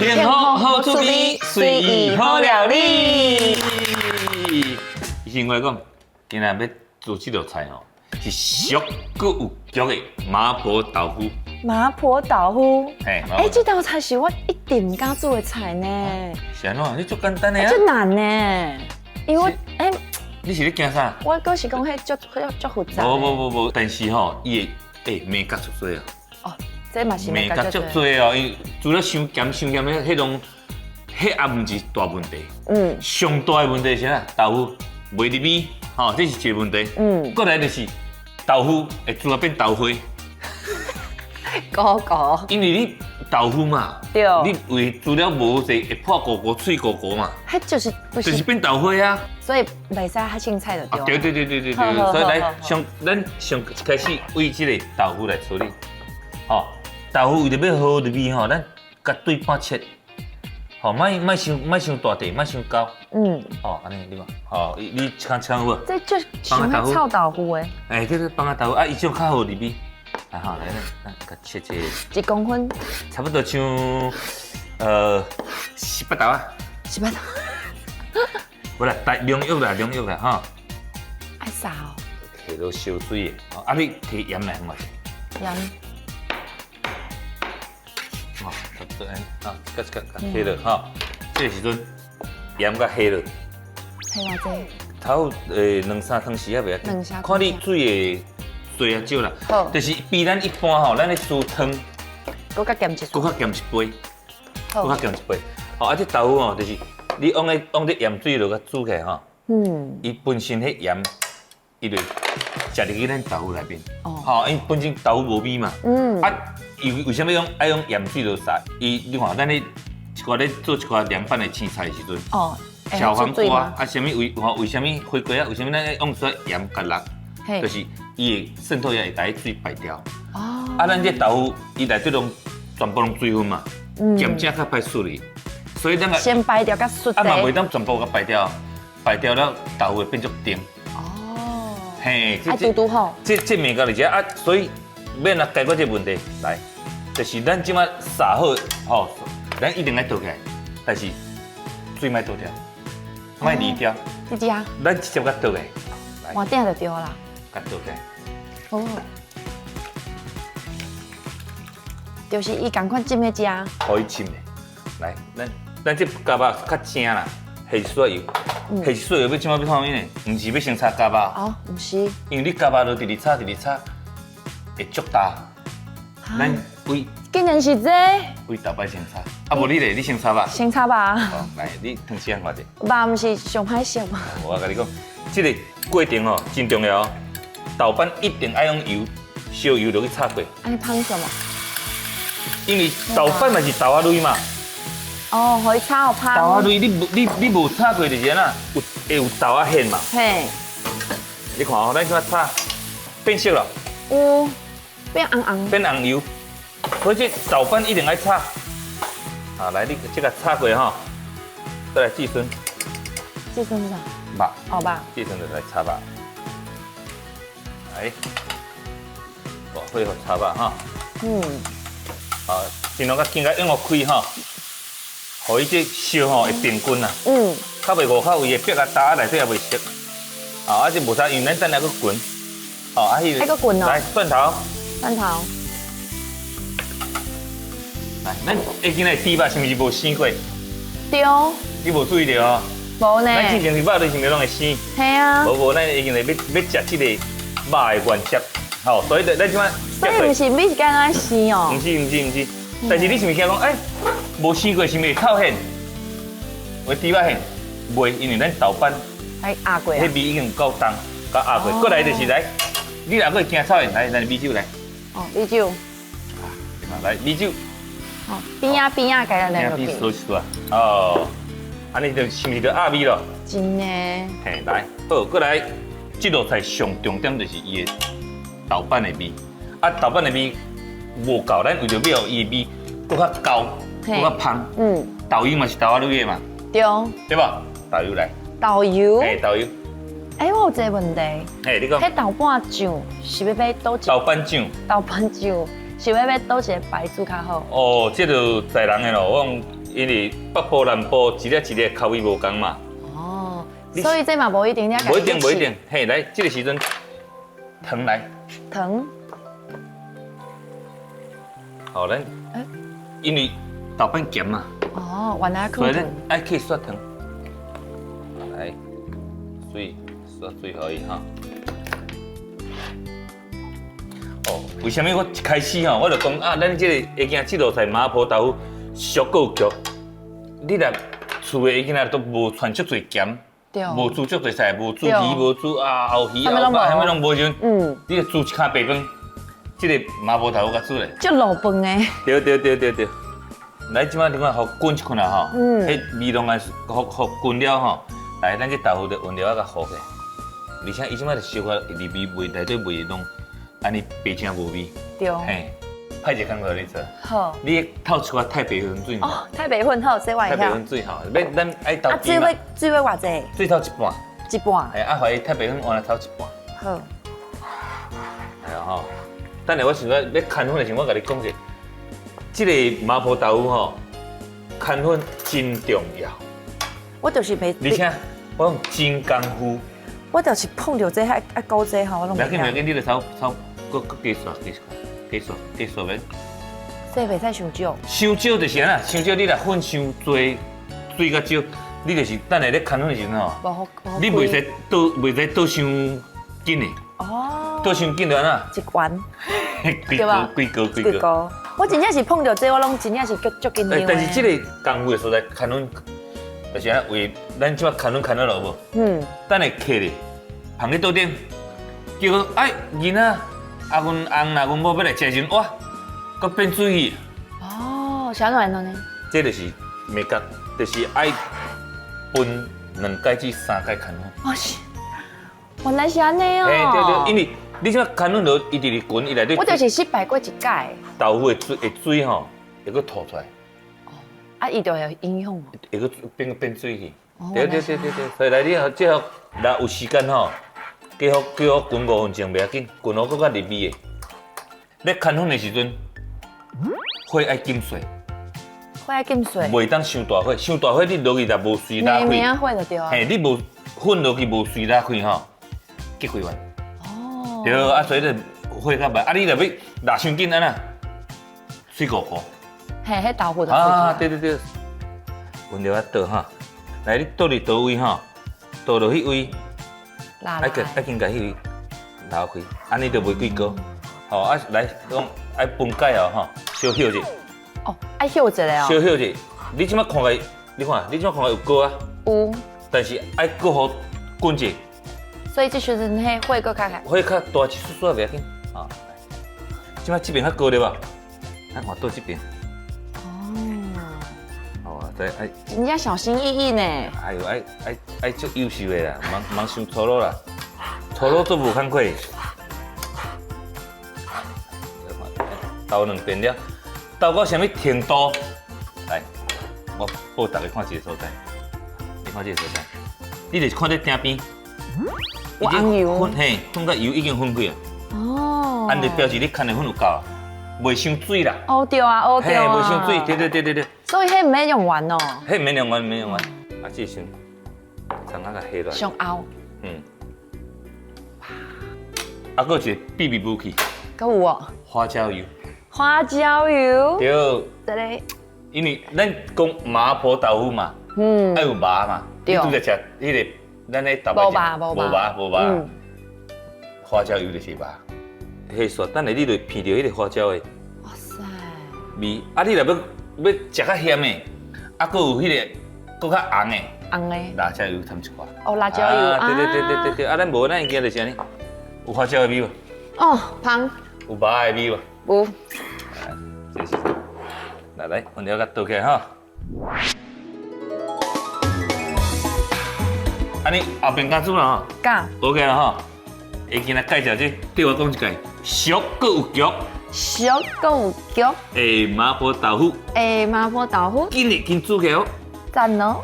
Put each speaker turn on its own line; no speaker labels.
健康好趣味，随意好料理。以前我讲，今日要做这道菜哦，是俗搁有脚的麻婆豆腐。
麻婆豆腐，
嘿，
这道菜是我一定唔敢做的菜呢。
是安怎？你做简单的啊？
这难呢，因为
你是咧惊啥？
我搁是讲迄足复杂。
无，但是吼，伊的美甲足多哦。
哦，这嘛是
美甲足多哦，伊除了伤咸的迄种，迄也毋是大问题。上大的问题是啥？豆腐袂入味，吼，这是一个问题。过来就是豆腐会煮啊变豆花。
糊，
因为你豆腐嘛，
对，
你为煮了无济，会破糊脆糊嘛，
迄就是不
就是变豆花啊。
所以袂使较凊彩就对。
对，所以来咱上一开始为这个豆腐来处理，吼，豆腐为了要好入味吼，咱甲对半切，吼，莫伤大地，莫伤高，哦，安尼你看，吼，你切好无？
这就像迄臭豆腐诶。
这个放下豆腐啊，伊种较好入味。啊好，来咱甲切
1公分，
差不多像18豆啊。
18豆。
不啦，凉肉啦，哈。
爱啥哦？
下落烧水的，啊你提盐来嘛？
盐。
哦，差不多安，啊，甲下落哈。这个时阵盐甲下落。
下偌济？
头2-3汤匙也袂要紧，看你水的多啊少啦。好。就是比咱一般吼，咱咧煮汤，
搁较咸一杯。
搁较咸一杯。搁较咸一杯。哦，啊这豆腐哦，就是你往咧盐水落甲煮起来吼。伊本身迄盐，伊就食入去咱豆腐内面。哦。因为本身豆腐无味嘛。啊，伊为什么爱用盐水落撒？你看，咱咧一寡咧做一寡凉拌的青菜的时阵。哦。小黄瓜啊，什么为什么火锅啊？为什么咱要用出盐甲辣？就是伊会渗透也会把迄水排掉。哦。啊，咱这豆腐伊内底全部拢水分嘛，咸正较歹处理，所以咱
先排掉较熟。
啊嘛袂当全部甲排掉，排掉了豆腐会变作甜。哦。嘿，
爱嘟嘟吼。
这面到就是啊，所以要来解决这问题，来，就是咱即马撒好吼，咱一定要倒起来，但是水莫倒掉。莫离掉，
直接啊，
咱直接甲倒的，
换顶就对啦。
甲倒起来。
哦，就是伊共款浸的食。
可以浸的，来，咱这咖巴较正啦，下水油，下水油要怎么要放咩呢？唔是要先炒咖巴。
哦，唔是。
因为你咖巴落直直炒，会足大。咱为
竟然是这？
为豆瓣先炒，啊无你咧，你先炒吧。
先炒吧。
哦，来，你汤匙看者。
肉唔是上歹食嘛。
我甲你讲，这个过程哦真重要哦。豆瓣一定要用油，烧油落去炒过。
安尼芳什么？
因为豆瓣嘛是豆仔类嘛。
哦，可以炒香。
豆仔类你无炒过就是安那，会有豆仔馅嘛。
嘿。
你看哦，咱怎炒变色了。
有。变红红。
变红油。所以这豆瓣一定要炒，啊，来你这个炒过吼，再来寄生。
寄生是啥？
肉。
哦，肉。
寄生就来炒肉。来，火火好炒肉哈。好，尽量甲紧甲用个开吼，互伊这烧吼会变均啦。较袂糊口，伊的壁啊搭啊内底也袂熟。啊，这无啥，因为咱等下佫滚。哦，啊，
还佫滚哦。
来，蒜头。来，咱下今日猪肉是毋是无生过？
对。
你无注意到哦？
无呢。
咱之前是肉就是毋是拢会生？
系啊。
无，咱下今日要食这个肉的原则，吼，所以咱即摆。
所以毋是每一间爱生哦。
毋是，但是你是毋是惊讲，无生过是毋是会透馅？会猪肉馅？袂，因为咱豆瓣
还压过啊。
迄味已经够重，甲压过。过来就是来，你若个惊臭馅，来米酒来。
哦，米酒。
来米酒。
哦，边啊，改了两个
边收出来。哦，安尼就是毋是就压味咯？
真的。
嘿，来，好，过来，这道菜上重点就是伊的豆瓣的味。啊，豆瓣的味无够，咱为着要伊的味搁较高，搁较香。豆油嘛是豆仔类的嘛。
对。
对吧？豆油来。
豆油。
嘿，豆油。
我有一个问题。
嘿，你讲。
迄豆瓣酱是要买倒一？
豆瓣酱。豆
瓣酱是要买倒一个牌子较好？
哦，这就在人的咯，我讲因为北部南部一粒一粒口味无同嘛。
哦，所以这嘛无一定要。
无一定，无一定。嘿，来，这个时阵糖来。
糖。
好，咱因为豆瓣咸嘛。
哦，原来
所以咱
可
爱去刷糖。来，水刷水可以哈。哦，为什么我一开始吼，我就讲啊，咱这个会惊这道菜麻婆豆腐俗够有剧。你若厝的会惊都无传足侪咸，无煮足侪菜，无煮鱼，无煮后鱼、后肉，啥物拢无时阵，你就煮一卡白饭，这个麻婆豆腐甲煮嘞。
就老饭诶。
对。来，即摆你看，互滚一困啊吼，迄味拢啊，互滚了吼。来，咱这豆腐就温了甲糊起，而且伊即摆就烧个里味味内底味拢安尼白正无味。
对。
嘿，派一工课你做。
好。
你透一寡太白粉水嘛？
哦，太白粉好，这玩意。
太白粉水吼，咱爱豆
啊，水要偌济？
水透一半。
一半。
嘿，怀疑太白粉换来透一半。
好。
系啊吼，等下我想要砍粉的时候，我甲你讲者。这个麻婆豆腐吼，砍粉真重要。
我就是袂。
而且我讲真功夫。
我就是碰到这爱搞这吼，我拢。
不要紧，你就炒，加刷免。
这袂使伤少。
伤少就是安啦，伤少你若粉伤多，水较少，你就是等下咧砍粉的时阵吼，你袂使倒伤紧的。哦。倒伤紧就安啦。
一丸。
几个。
我真正是碰到这，我拢真正是足紧张。
但是这个功夫的所在，砍粉就是安为咱即摆砍粉了无？等下客咧，放咧桌顶，结果囡仔阿阮翁阿阮某要来食时，哇，佮变水去。
哦，啥软了呢？
这就是美角，就是爱分2届至3届砍粉。
哦是，原来是安尼哦。
对，因为你即摆砍粉落一直咧滚，伊内底。
我就是失败过一届。
豆腐的水吼，会佮吐出来。
哦，啊，伊就会有影响。
会佮变水去。对，所以来你即后若有时间吼，加好滚5分钟袂要紧，滚好佮较入味的。咧砍粉的时阵，火爱紧细。
火爱紧细。
袂当伤大火，伤大火你落去若无水拉开。
明火就对啊。
嘿，你无粉落去无水拉开吼，结火完。哦。对啊，所以就火较慢。啊，你若要辣伤紧安那，水糊糊。
嘿，迄豆腐就。
对。温了啊倒哈，来你倒伫倒位吼，倒落迄位，爱紧甲迄位捞开，安尼就袂贵高。吼来讲爱分解哦吼，小休者。
哦，爱休者咧哦。
小休者，你即摆看个，你看有高啊？
有。但
是爱搁好滚者。
所以这时阵迄火搁较开。
火较大一丝丝袂要紧啊。即摆这边较高对吧？咱看倒这边。
人家小心翼翼呢。
哎呦，爱足优秀的啦，茫伤粗鲁啦，粗鲁做无工课。豆2变了，豆到什么程度？来，我报大家看这个所在。你看这个所在，你就是看这顶边，
有红油，
嘿，粉甲油已经混开啊。哦。安尼表示你砍的粉有够啊。袂伤水啦，
对啊，对啊，
袂伤水，对。
所以迄唔免用完哦。
迄唔免用完，啊，这先，将那个下落。
上凹。
啊，搁一个秘密武器。
搁有哦。
花椒油。
花椒油。
对。
这里。
因为咱讲麻婆豆腐嘛，爱有麻嘛，你拄在食迄个咱咧豆瓣无麻。花椒油就是麻。迄煞，等下你就闻到迄个花椒的，哇塞，味。啊，你若要食较咸的，啊，搁有迄个搁较红的，辣椒油掺一块。
哦，辣椒油啊。
对，啊，咱无咱今就是安尼，有花椒的味无？
哦，香。
有麻的味无？
有。
这是，来，我了甲倒起来哈。安尼后边敢煮啦吼？
敢。
OK 啦吼。会今仔介绍这，对我讲一句，俗搁有局，
俗搁有局。
麻婆豆腐，
麻婆豆腐，
紧煮起哦。
赞哦。